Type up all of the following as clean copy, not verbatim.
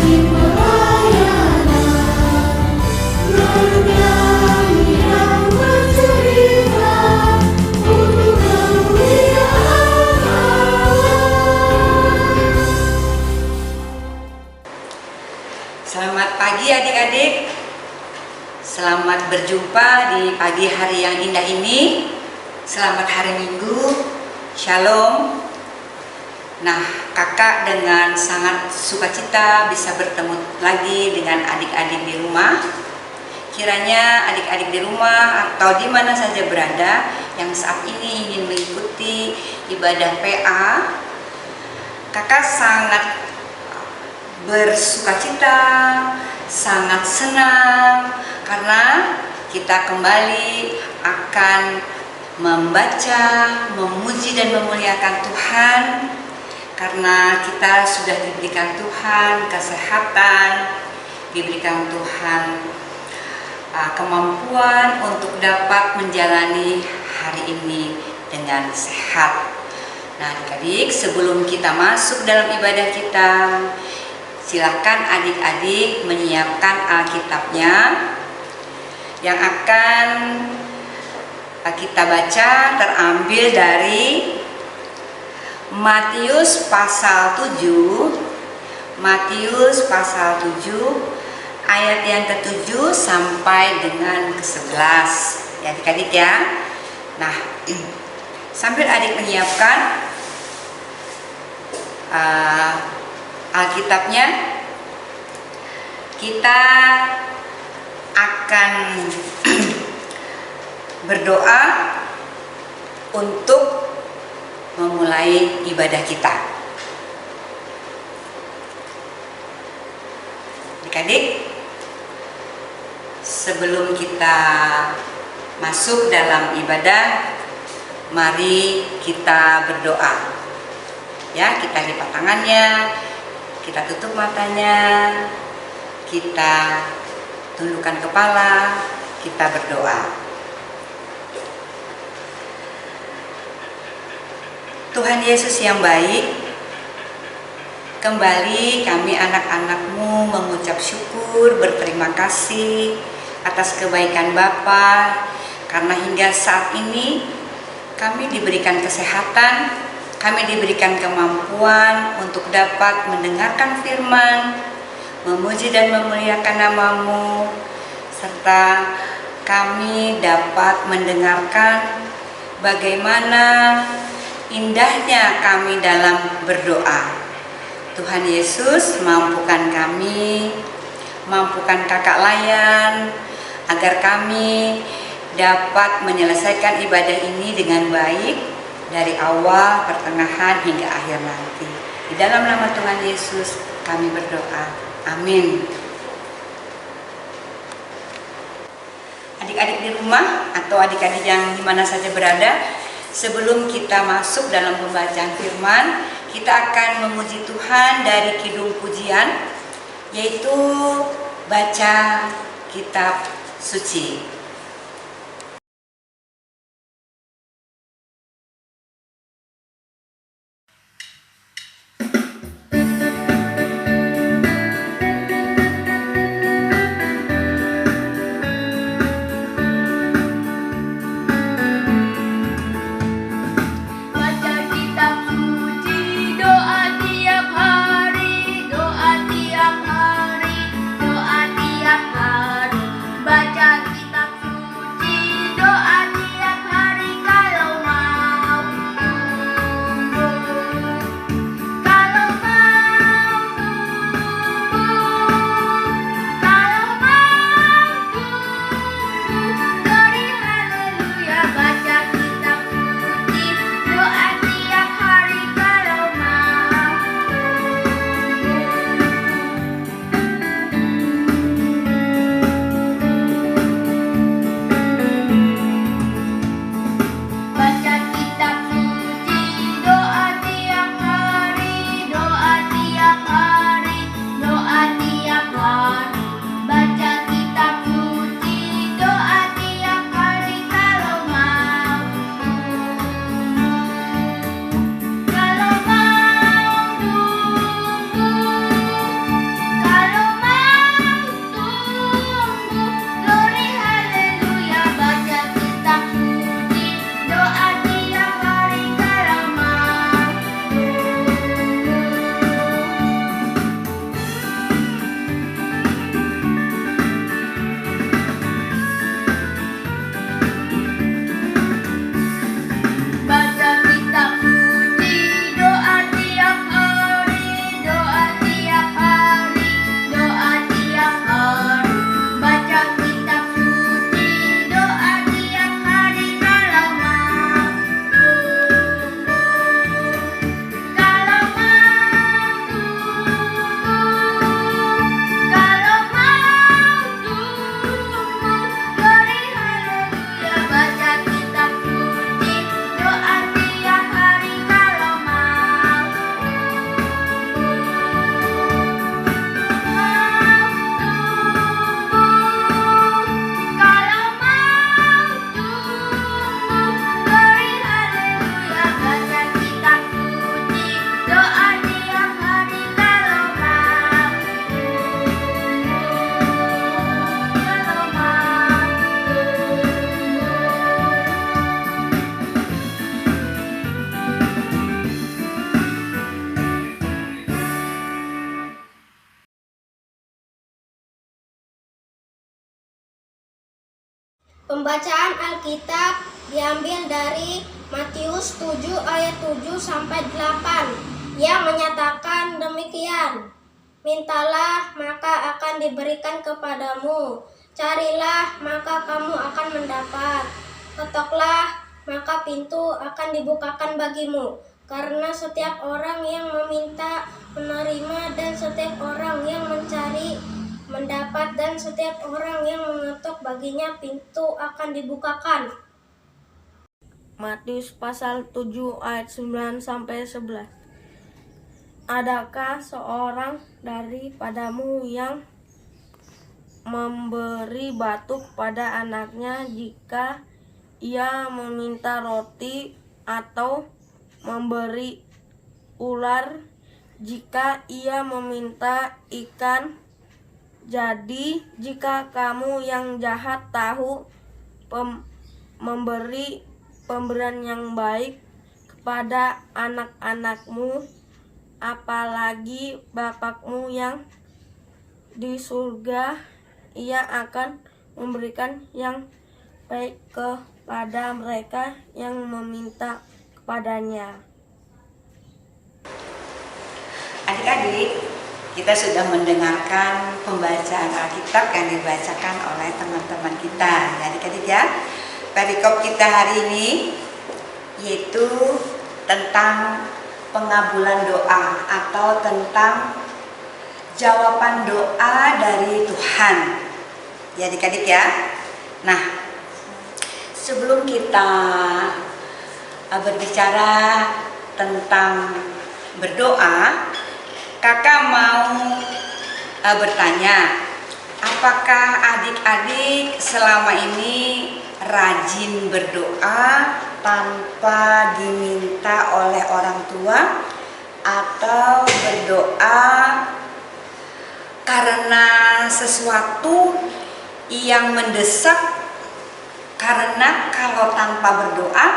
Selamat pagi adik-adik. Selamat berjumpa di pagi hari yang indah ini. Selamat hari Minggu. Shalom. Nah, kakak dengan sangat sukacita bisa bertemu lagi dengan adik-adik di rumah. Kiranya adik-adik di rumah atau di mana saja berada yang saat ini ingin mengikuti ibadah PA, kakak sangat bersukacita, sangat senang karena kita kembali akan membaca, memuji dan memuliakan Tuhan, karena kita sudah diberikan Tuhan kesehatan, diberikan Tuhan kemampuan untuk dapat menjalani hari ini dengan sehat. Nah adik-adik, sebelum kita masuk dalam ibadah kita, silakan adik-adik menyiapkan Alkitabnya yang akan kita baca, terambil dari Matius pasal 7, Matius pasal 7 ayat yang ke-7 sampai dengan ke-11 ya adik-adik ya. Nah, sambil adik menyiapkan Alkitabnya, kita akan berdoa untuk memulai ibadah kita. Adik-adik, sebelum kita masuk dalam ibadah, mari kita berdoa. Ya, kita lipat tangannya, kita tutup matanya, kita tundukkan kepala, kita berdoa. Tuhan Yesus yang baik, kembali kami anak-anak-Mu mengucap syukur, berterima kasih atas kebaikan Bapa, karena hingga saat ini kami diberikan kesehatan, kami diberikan kemampuan untuk dapat mendengarkan firman, memuji dan memuliakan nama-Mu, serta kami dapat mendengarkan bagaimana indahnya kami dalam berdoa. Tuhan Yesus, mampukan kami, mampukan kakak Layan, agar kami dapat menyelesaikan ibadah ini dengan baik, dari awal, pertengahan, hingga akhir nanti. Di dalam nama Tuhan Yesus kami berdoa. Amin. Adik-adik di rumah atau adik-adik yang dimana saja berada, sebelum kita masuk dalam pembacaan firman, kita akan memuji Tuhan dari kidung pujian, yaitu baca kitab suci. Baca kitab Pembacaan Alkitab diambil dari Matius 7 ayat 7 sampai 8 yang menyatakan demikian. Mintalah maka akan diberikan kepadamu, carilah maka kamu akan mendapat, ketoklah maka pintu akan dibukakan bagimu. Karena setiap orang yang meminta menerima, dan setiap orang yang mencari mendapat, dan setiap orang yang mengetuk baginya pintu akan dibukakan. Matius pasal 7 ayat 9 sampai 11. Adakah seorang daripadamu yang memberi batu pada anaknya jika ia meminta roti, atau memberi ular jika ia meminta ikan? Jadi jika kamu yang jahat tahu memberi pemberian yang baik kepada anak-anakmu, apalagi Bapakmu yang di surga, ia akan memberikan yang baik kepada mereka yang meminta kepadanya. Adik-adik, kita sudah mendengarkan pembacaan Alkitab yang dibacakan oleh teman-teman kita. Adik-adik ya, perikop kita hari ini yaitu tentang pengabulan doa atau tentang jawaban doa dari Tuhan. Ya adik-adik ya. Nah, sebelum kita berbicara tentang berdoa, kakak mau bertanya, apakah adik-adik selama ini rajin berdoa tanpa diminta oleh orang tua, atau berdoa karena sesuatu yang mendesak? Karena kalau tanpa berdoa,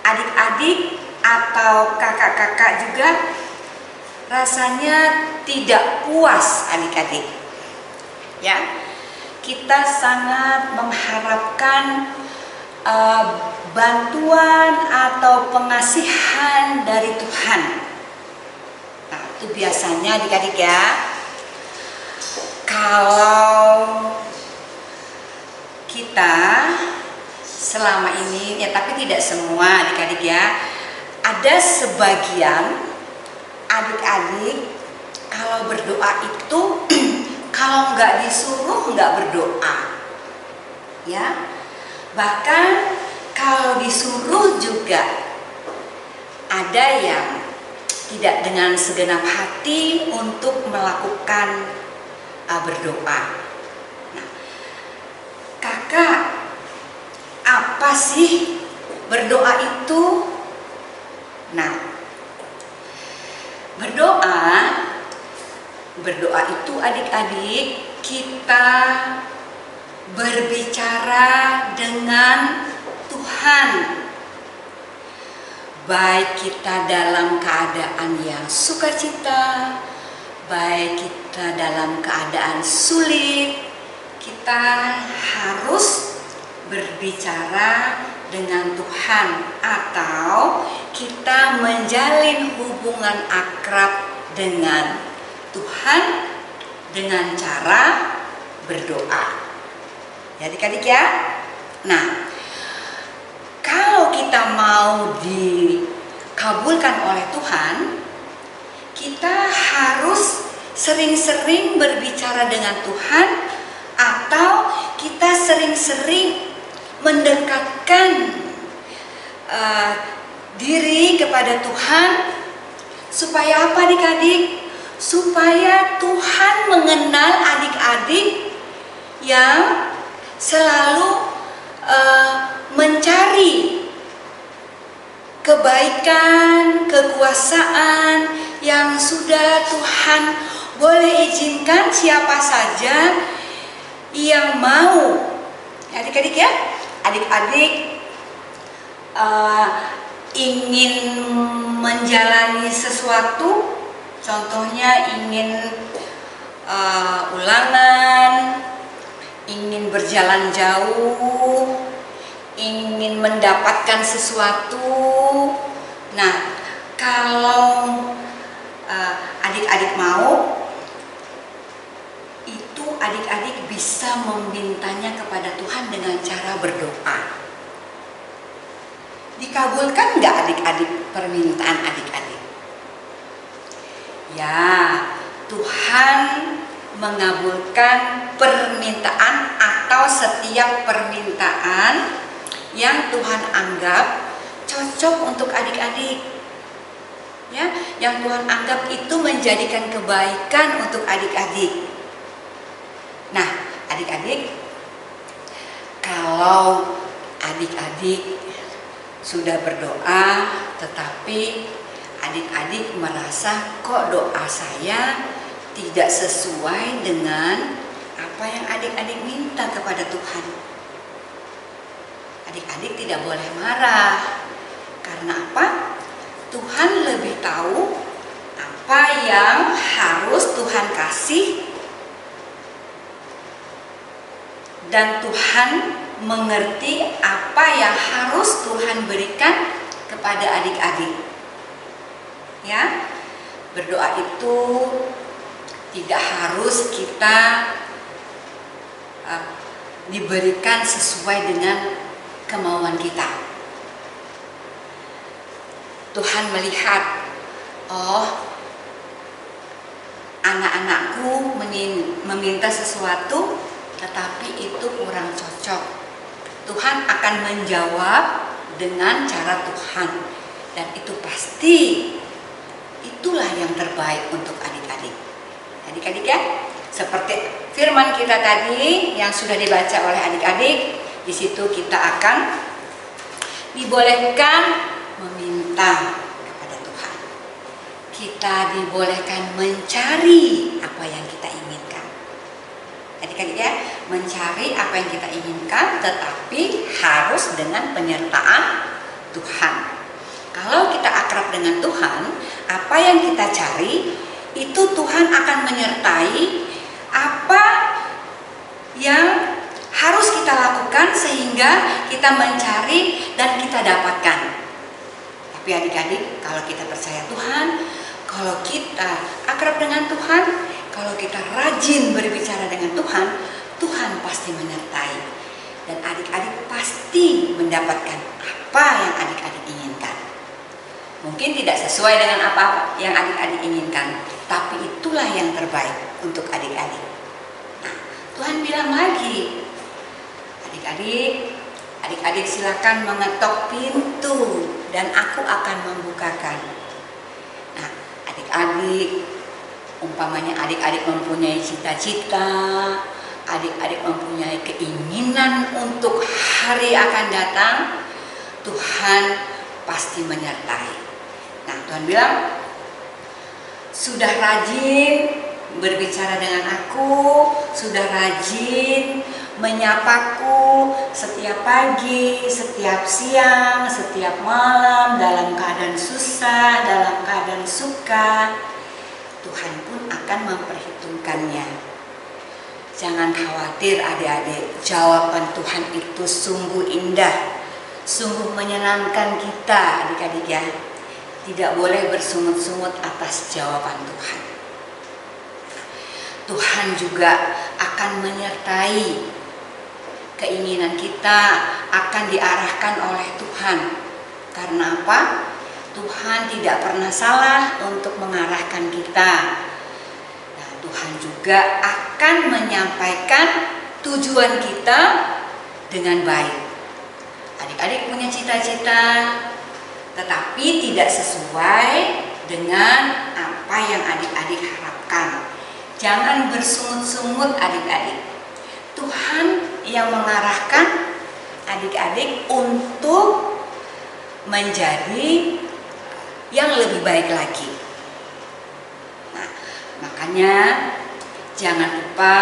adik-adik atau kakak-kakak juga rasanya tidak puas adik-adik. Ya, kita sangat mengharapkan bantuan atau pengasihan dari Tuhan. Nah, itu biasanya adik-adik ya, kalau kita selama ini, ya tapi tidak semua adik-adik ya, ada sebagian adik-adik kalau berdoa itu kalau nggak disuruh nggak berdoa, ya. Bahkan kalau disuruh juga ada yang tidak dengan segenap hati untuk melakukan berdoa. Nah, kakak, apa sih berdoa itu? Nah, berdoa itu adik-adik, kita berbicara dengan Tuhan, baik kita dalam keadaan yang sukacita, baik kita dalam keadaan sulit, kita harus berbicara dengan Tuhan, atau kita menjalin hubungan akrab dengan Tuhan dengan cara berdoa. Ya adik-adik ya. Nah, kalau kita mau dikabulkan oleh Tuhan, kita harus sering-sering berbicara dengan Tuhan, atau kita sering-sering mendekatkan diri kepada Tuhan. Supaya apa adik-adik? Supaya Tuhan mengenal adik-adik yang selalu mencari kebaikan, kekuasaan yang sudah Tuhan boleh izinkan siapa saja yang mau. Adik-adik ya, adik-adik ingin menjalani sesuatu, contohnya ingin ulangan, ingin berjalan berjalan jauh, ingin mendapatkan sesuatu. Nah, kalau adik-adik mau, itu adik-adik bisa memintanya kepada Tuhan dengan cara berdoa. Dikabulkan nggak adik-adik permintaan adik-adik? Ya, Tuhan mengabulkan permintaan atau setiap permintaan yang Tuhan anggap cocok untuk adik-adik. Ya, yang Tuhan anggap itu menjadikan kebaikan untuk adik-adik. Nah, adik-adik, kalau adik-adik sudah berdoa tetapi adik-adik merasa kok doa saya tidak sesuai dengan apa yang adik-adik minta kepada Tuhan, adik-adik tidak boleh marah. Karena apa? Tuhan lebih tahu apa yang harus Tuhan kasih, dan Tuhan mengerti apa yang harus Tuhan berikan kepada adik-adik. Ya, berdoa itu tidak harus kita diberikan sesuai dengan kemauan kita. Tuhan melihat, oh, anak-anakku meminta sesuatu tetapi itu kurang cocok. Tuhan akan menjawab dengan cara Tuhan, dan itu pasti itulah yang terbaik untuk adik-adik. Adik-adik ya, seperti firman kita tadi yang sudah dibaca oleh adik-adik, di situ kita akan dibolehkan meminta kepada Tuhan. Kita dibolehkan mencari apa yang kita inginkan. Adik-adik ya, mencari apa yang kita inginkan, tetapi harus dengan penyertaan Tuhan. Kalau kita akrab dengan Tuhan, apa yang kita cari itu Tuhan akan menyertai apa yang harus kita lakukan sehingga kita mencari dan kita dapatkan. Tapi adik-adik, kalau kita percaya Tuhan, kalau kita akrab dengan Tuhan, kalau kita rajin berbicara dengan Tuhan, Tuhan pasti menyertai. Dan adik-adik pasti mendapatkan apa yang adik-adik inginkan. Mungkin tidak sesuai dengan apa yang adik-adik inginkan, tapi itulah yang terbaik untuk adik-adik. Nah, Tuhan bilang lagi, adik-adik silakan mengetok pintu dan aku akan membukakan. Nah, adik-adik, umpamanya adik-adik mempunyai cita-cita, adik-adik mempunyai keinginan untuk hari akan datang, Tuhan pasti menyertai. Nah, Tuhan bilang, sudah rajin berbicara dengan aku, sudah rajin menyapaku setiap pagi, setiap siang, setiap malam, dalam keadaan susah, dalam keadaan suka, Tuhan pun akan memperhitungkannya. Jangan khawatir adik-adik, jawaban Tuhan itu sungguh indah, sungguh menyenangkan kita adik-adik ya. Tidak boleh bersungut-sungut atas jawaban Tuhan. Tuhan juga akan menyertai keinginan kita, akan diarahkan oleh Tuhan. Karena apa? Tuhan tidak pernah salah untuk mengarahkan kita. Nah, Tuhan juga akan menyampaikan tujuan kita dengan baik. Adik-adik punya cita-cita, tetapi tidak sesuai dengan apa yang adik-adik harapkan. Jangan bersungut-sungut adik-adik. Tuhan yang mengarahkan adik-adik untuk menjadi yang lebih baik lagi. Nah, makanya jangan lupa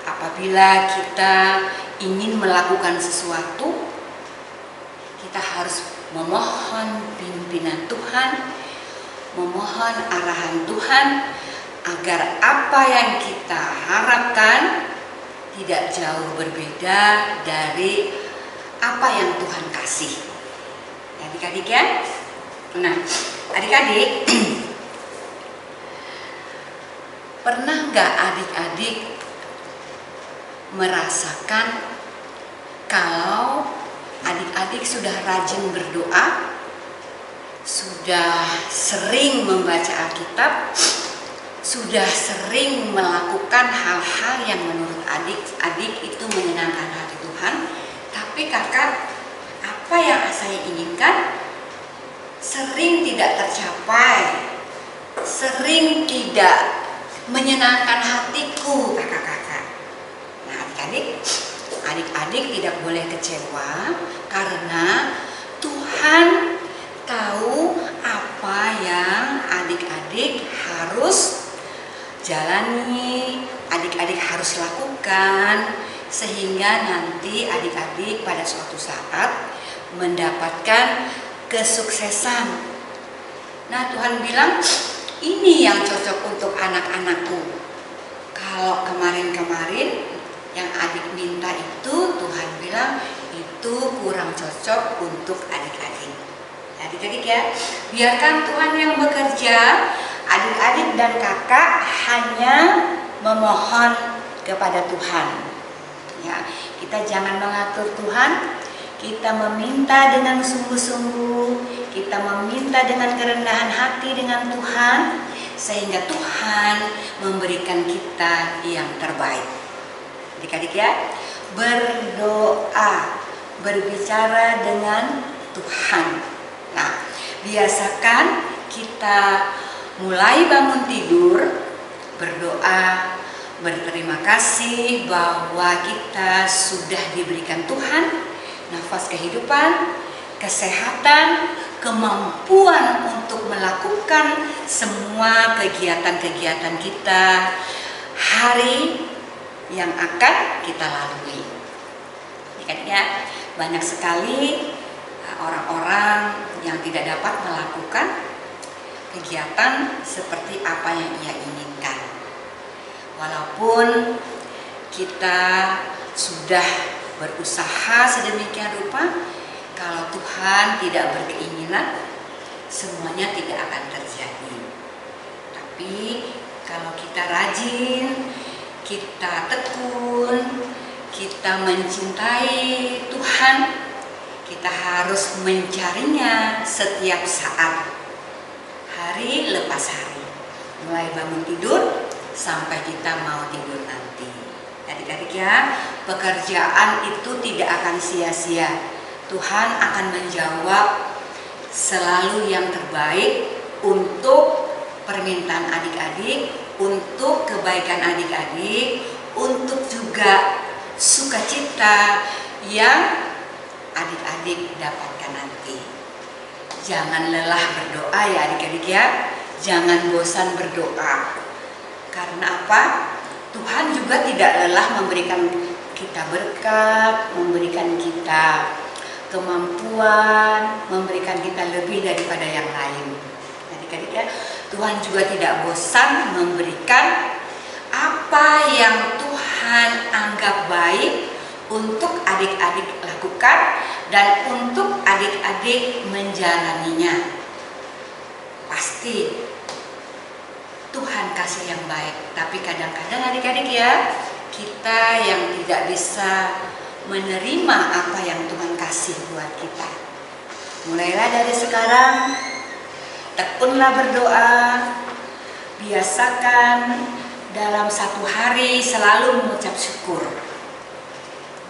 apabila kita ingin melakukan sesuatu, kita harus memohon pimpinan Tuhan, memohon arahan Tuhan agar apa yang kita harapkan tidak jauh berbeda dari apa yang Tuhan kasih. Adik-adik ya. Nah, adik-adik, pernah nggak adik-adik merasakan kalau adik-adik sudah rajin berdoa, sudah sering membaca Alkitab, sudah sering melakukan hal-hal yang menurut adik-adik itu menyenangkan hati Tuhan, tapi kakak, apa yang saya inginkan sering tidak tercapai, sering tidak menyenangkan hatiku, kakak-kakak. Nah, adik-adik tidak boleh kecewa karena Tuhan tahu apa yang adik-adik harus jalani, adik-adik harus lakukan, sehingga nanti adik-adik pada suatu saat mendapatkan kesuksesan. Nah, Tuhan bilang ini yang cocok untuk anak-anakku. Kalau kemarin-kemarin yang adik minta itu, Tuhan bilang itu kurang cocok untuk adik-adik. Adik-adik ya, biarkan Tuhan yang bekerja. Adik-adik dan kakak hanya memohon kepada Tuhan. Ya, kita jangan mengatur Tuhan. Kita meminta dengan sungguh-sungguh, kita meminta dengan kerendahan hati dengan Tuhan, sehingga Tuhan memberikan kita yang terbaik. Adik-adik ya, berdoa, berbicara dengan Tuhan. Nah, biasakan kita mulai bangun tidur, berdoa, berterima kasih bahwa kita sudah diberikan Tuhan nafas kehidupan, kesehatan, kemampuan untuk melakukan semua kegiatan-kegiatan kita hari yang akan kita lalui. Adik-adiknya, banyak sekali orang-orang yang tidak dapat melakukan kegiatan seperti apa yang ia inginkan. Walaupun kita sudah berusaha sedemikian rupa, kalau Tuhan tidak berkeinginan, semuanya tidak akan terjadi. Tapi kalau kita rajin, kita tekun, kita mencintai Tuhan, kita harus mencarinya setiap saat, hari lepas hari, mulai bangun tidur sampai kita mau tidur nanti. Adik-adik ya, pekerjaan itu tidak akan sia-sia. Tuhan akan menjawab selalu yang terbaik untuk permintaan adik-adik, untuk kebaikan adik-adik, untuk juga sukacita yang adik-adik dapatkan nanti. Jangan lelah berdoa ya adik-adik ya, jangan bosan berdoa. Karena apa? Tuhan juga tidak lelah memberikan kita berkat, memberikan kita kemampuan, memberikan kita lebih daripada yang lain. Adik-adik ya, Tuhan juga tidak bosan memberikan apa yang Tuhan anggap baik untuk adik-adik lakukan dan untuk adik-adik menjalaninya. Pasti Tuhan kasih yang baik, tapi kadang-kadang adik-adik ya, kita yang tidak bisa menerima apa yang Tuhan kasih buat kita. Mulailah dari sekarang, tekunlah berdoa, biasakan dalam satu hari selalu mengucap syukur.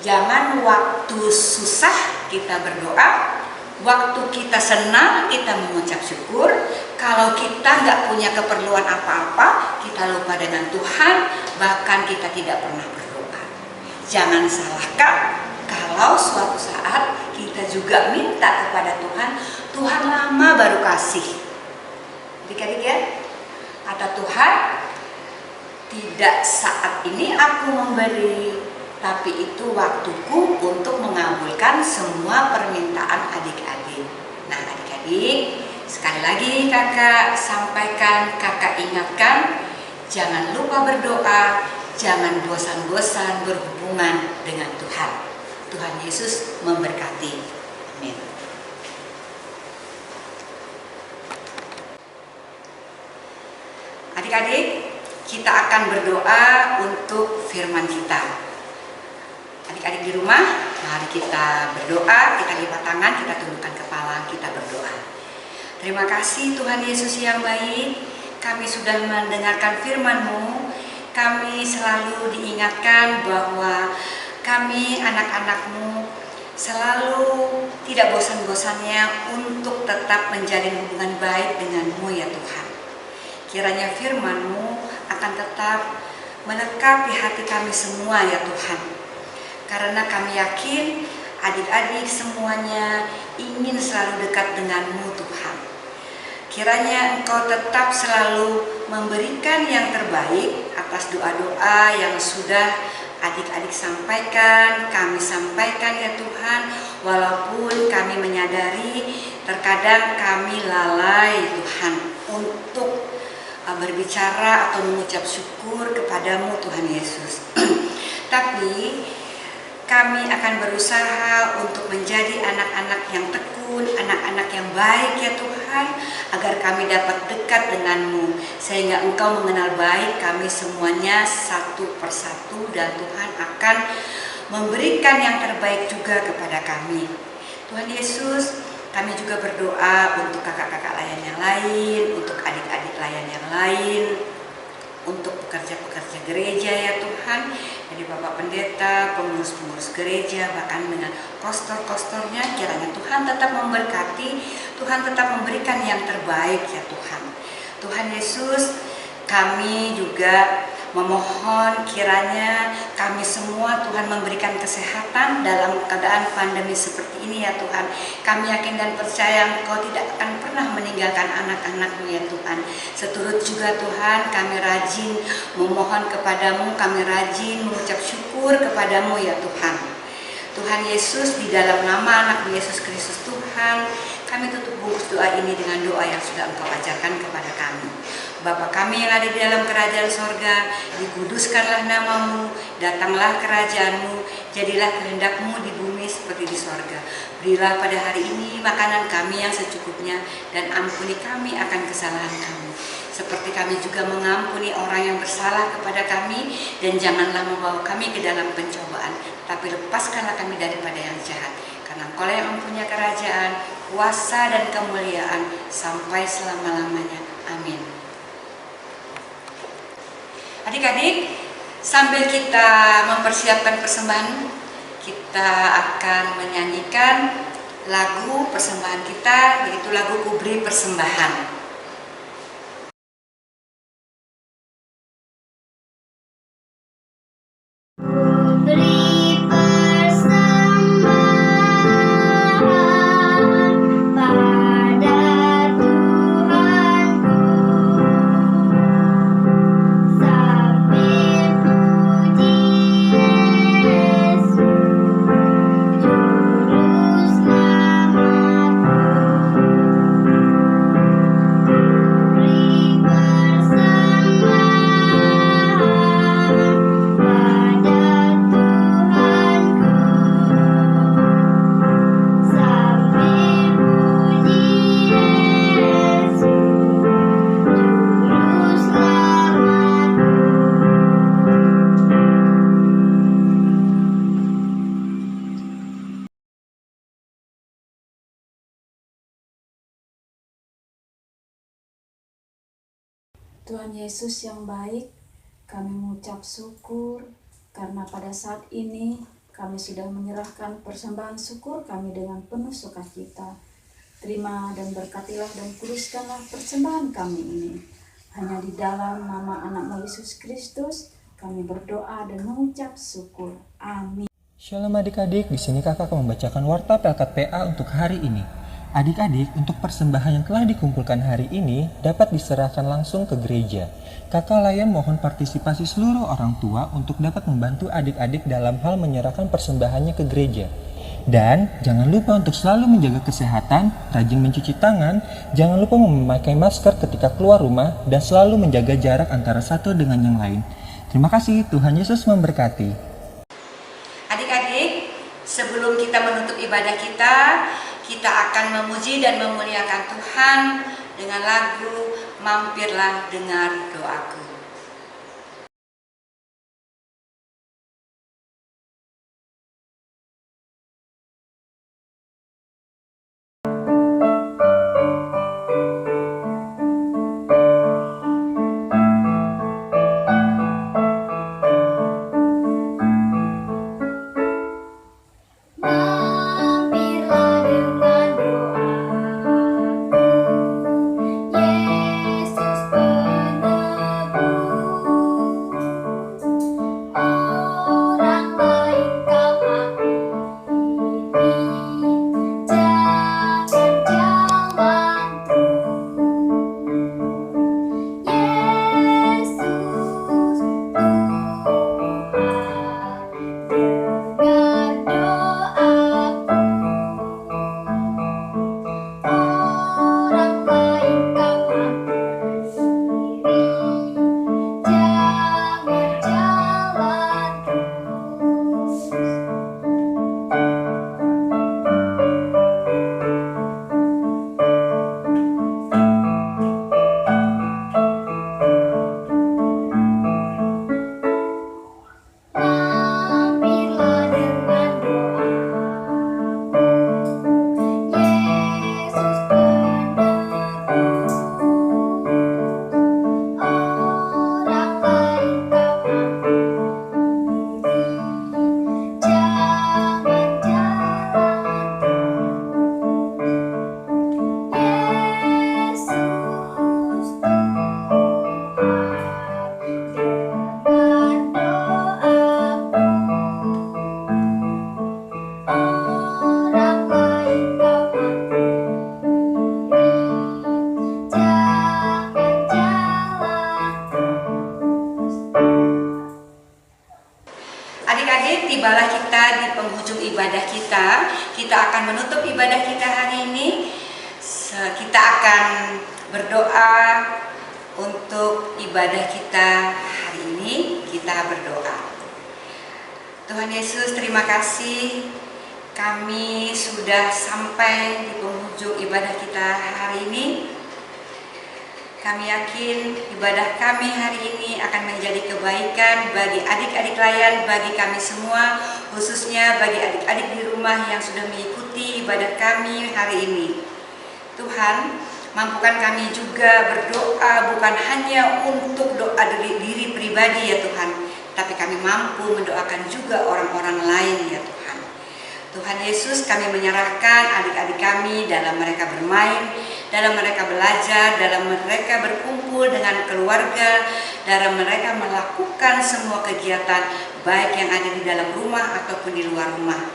Jangan waktu susah kita berdoa, waktu kita senang kita mengucap syukur. Kalau kita nggak punya keperluan apa-apa, kita lupa dengan Tuhan, bahkan kita tidak pernah berdoa. Jangan salahkan kalau suatu saat kita juga minta kepada Tuhan, Tuhan lama baru kasih. Adik-adik ya, kata Tuhan, tidak saat ini aku memberi, tapi itu waktuku untuk mengabulkan semua permintaan adik-adik. Nah adik-adik, sekali lagi kakak sampaikan, kakak ingatkan, jangan lupa berdoa, jangan bosan-bosan berhubungan dengan Tuhan. Tuhan Yesus memberkati. Amin. Adik-adik, kita akan berdoa untuk firman kita. Adik-adik di rumah, mari kita berdoa, kita lipat tangan, kita tundukkan kepala, kita berdoa. Terima kasih Tuhan Yesus yang baik, kami sudah mendengarkan firman-Mu. Kami selalu diingatkan bahwa kami anak-anak-Mu selalu tidak bosan-bosannya untuk tetap menjalin hubungan baik dengan-Mu ya Tuhan. Kiranya firman-Mu akan tetap melekat di hati kami semua ya Tuhan. Karena kami yakin adik-adik semuanya ingin selalu dekat dengan-Mu Tuhan. Kiranya Engkau tetap selalu memberikan yang terbaik atas doa-doa yang sudah adik-adik sampaikan, kami sampaikan ya Tuhan. Walaupun kami menyadari terkadang kami lalai Tuhan untuk berbicara atau mengucap syukur kepadamu Tuhan Yesus. Tapi kami akan berusaha untuk menjadi anak-anak yang tekun, anak-anak yang baik ya Tuhan, agar kami dapat dekat dengan-Mu, sehingga Engkau mengenal baik kami semuanya satu persatu, dan Tuhan akan memberikan yang terbaik juga kepada kami. Tuhan Yesus, kami juga berdoa untuk kakak-kakak layan yang lain, untuk adik-adik layan yang lain, untuk pekerja-pekerja gereja ya Tuhan, dari Bapak Pendeta, pengurus-pengurus gereja, bahkan dengan kostor-kostornya, kiranya Tuhan tetap memberkati, Tuhan tetap memberikan yang terbaik ya Tuhan. Tuhan Yesus, kami juga memohon kiranya kami semua Tuhan memberikan kesehatan dalam keadaan pandemi seperti ini ya Tuhan. Kami yakin dan percaya Engkau tidak akan pernah meninggalkan anak-anak-Mu ya Tuhan. Seturut juga Tuhan, kami rajin memohon kepadamu, kami rajin mengucap syukur kepadamu ya Tuhan. Tuhan Yesus, di dalam nama anak Yesus Kristus Tuhan, kami tutup bungkus doa ini dengan doa yang sudah Engkau ajarkan kepada kami. Bapa kami yang ada di dalam kerajaan sorga, dikuduskanlah namamu, datanglah kerajaan-Mu, jadilah kehendak-Mu di bumi seperti di sorga. Berilah pada hari ini makanan kami yang secukupnya, dan ampuni kami akan kesalahan kami, seperti kami juga mengampuni orang yang bersalah kepada kami, dan janganlah membawa kami ke dalam pencobaan, tapi lepaskanlah kami daripada yang jahat. Karena Engkau yang mempunyai kerajaan, kuasa dan kemuliaan sampai selama-lamanya. Amin. Adik-adik, sambil kita mempersiapkan persembahan, kita akan menyanyikan lagu persembahan kita, yaitu lagu Kuberi Persembahan. Tuhan Yesus yang baik, kami mengucap syukur karena pada saat ini kami sudah menyerahkan persembahan syukur kami dengan penuh sukacita. Terima dan berkatilah dan kuduskanlah persembahan kami ini. Hanya di dalam nama anak-Mu Yesus Kristus kami berdoa dan mengucap syukur. Amin. Shalom adik-adik, di sini kakak akan membacakan warta Pelkat PA untuk hari ini. Adik-adik, untuk persembahan yang telah dikumpulkan hari ini dapat diserahkan langsung ke gereja. Kakak Layan mohon partisipasi seluruh orang tua untuk dapat membantu adik-adik dalam hal menyerahkan persembahannya ke gereja. Dan jangan lupa untuk selalu menjaga kesehatan, rajin mencuci tangan, jangan lupa memakai masker ketika keluar rumah, dan selalu menjaga jarak antara satu dengan yang lain. Terima kasih, Tuhan Yesus memberkati. Adik-adik, sebelum kita menutup ibadah kita akan memuji dan memuliakan Tuhan dengan lagu Mampirlah Dengar Doaku. Mampirlah dengan doaku, Yesus penebus. Orang lain kau ampuni, jangan jalan Yesus Tuhan, dengar doaku. Orang lain kau ampuni, jangan jalan terus. Mampirlah dengan doaku, Yesus penebus. Orang lain kau ampuni, jangan jalan terus. Yesus Tuhan, dengar doaku. Orang lain kau ampuni, jangan jalan terus. Adik-adik, tibalah kita di penghujung ibadah kita. Kita akan menutup ibadah kita hari ini. Kita akan berdoa untuk ibadah kita hari ini. Kita berdoa. Tuhan Yesus, terima kasih. Kami sudah sampai di penghujung ibadah kita hari ini. Kami yakin ibadah kami hari ini akan menjadi kebaikan bagi adik-adik layan, bagi kami semua, khususnya bagi adik-adik di rumah yang sudah mengikuti ibadah kami hari ini. Tuhan, mampukan kami juga berdoa bukan hanya untuk doa diri pribadi ya Tuhan, tapi kami mampu mendoakan juga orang-orang lain ya Tuhan. Tuhan Yesus, kami menyerahkan adik-adik kami dalam mereka bermain, dalam mereka belajar, dalam mereka berkumpul dengan keluarga, dalam mereka melakukan semua kegiatan baik yang ada di dalam rumah ataupun di luar rumah.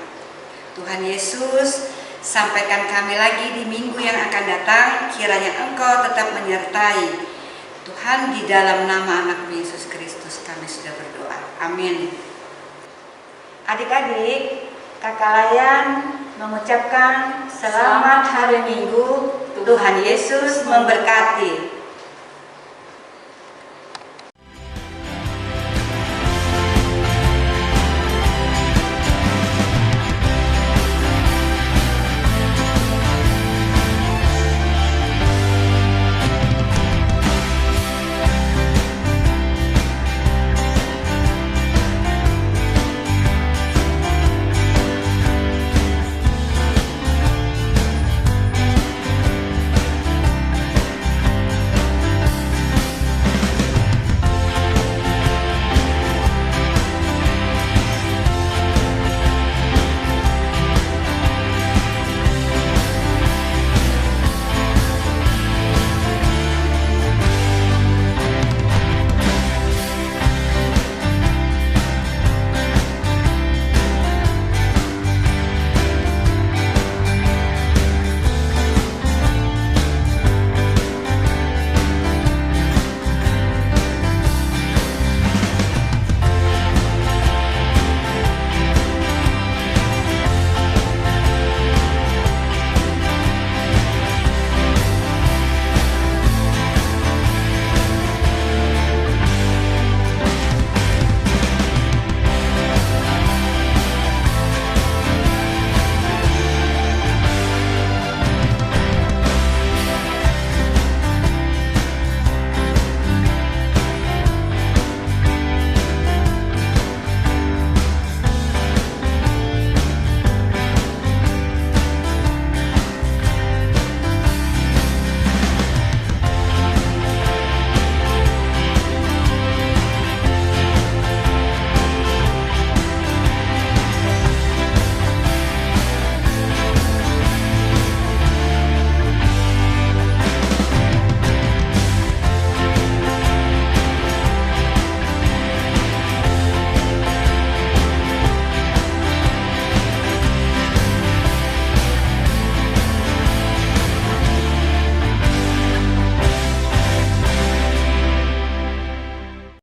Tuhan Yesus, sampaikan kami lagi di minggu yang akan datang, kiranya Engkau tetap menyertai. Tuhan, di dalam nama anak Yesus Kristus kami sudah berdoa. Amin. Adik-adik, Kakak Layan mengucapkan selamat hari Minggu. Tuhan Yesus memberkati.